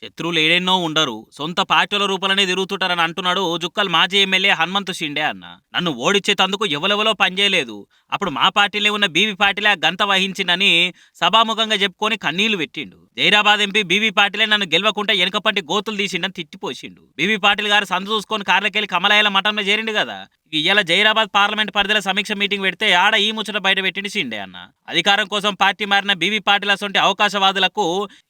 శత్రువులు ఏడెన్నో ఉండరు, సొంత పార్టీల రూపాలనే తిరుగుతుంటారని అంటున్నాడు జుక్కల్ మాజీ ఎమ్మెల్యే హనుమంతు షిండే అన్న. నన్ను ఓడిచ్చేతందుకు ఎవలెవలో పనిచేయలేదు, అప్పుడు మా పార్టీలో ఉన్న బీవీ పాటిలే గంత వహించిందని సభాముఖంగా చెప్పుకొని కన్నీళ్లు పెట్టిండు. జైరాబాద్ ఎంపీ బీవీ పాటిలే నన్ను గెలవకుంటే వెనకపంటి గోతులు తీసిండని తిట్టిపోసిండు. బీవీ పాటిల్ గారు సందు చూసుకొని కార్లకెళ్లి కమలాయల మఠంలో చేరిండు కదా. ఇవాళ జైరాబాద్ పార్లమెంట్ పరిధిలో సమీక్ష మీటింగ్ పెడితే ఆడ ఈ ముచ్చట బయట పెట్టిండి షిండే అన్న. అధికారం కోసం పార్టీ మారిన బీవీ పాటిల్ అసొంటి అవకాశవాదులకు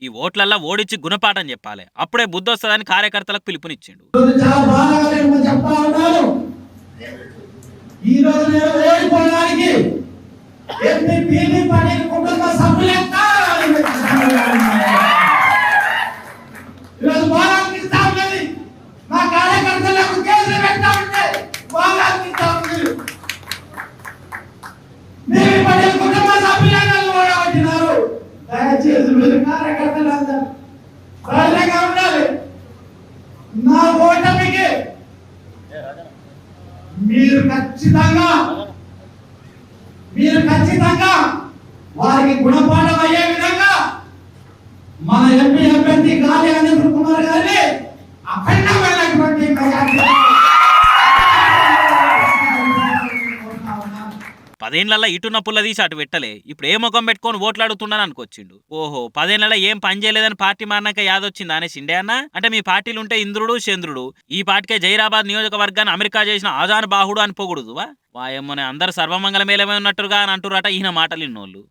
ఈ ఓట్లల్లో ఓడించి గుణపాఠం చెప్పాలి, అప్పుడే బుద్ధి వస్తుందని కార్యకర్తలకు పిలుపునిచ్చిండు. నా ఓటమికి మీరు ఖచ్చితంగా వారికి గుణపాఠం అయ్యే విధంగా మన ఎంపీ అభ్యర్థి గాలి అనిల్ కుమార్ గారిని అఖండమైనటువంటి పదేళ్లలో ఇటున్న పుల్ల తీసి అటు పెట్టలే, ఇప్పుడు ఏ ముఖం పెట్టుకొని ఓట్లాడుతున్నాను అనుకొచ్చిండు. ఓహో, పదేళ్లలో ఏం పని చేయలేదని పార్టీ మారినాక యాదొచ్చిందా అనే షిండే అన్న. అంటే మీ పార్టీలు ఉంటే ఇంద్రుడు చంద్రుడు, ఈ పార్టీకే జైరాబాద్ నియోజకవర్గాన్ని అమెరికా చేసిన ఆజాన్ బాహుడు అని పొగుడుదువా? వాయమ్మనే అందరు సర్వమంగళ మేలమే ఉన్నట్టుగా అని అంటురాట ఈయన మాటలు ఇన్నోళ్ళు.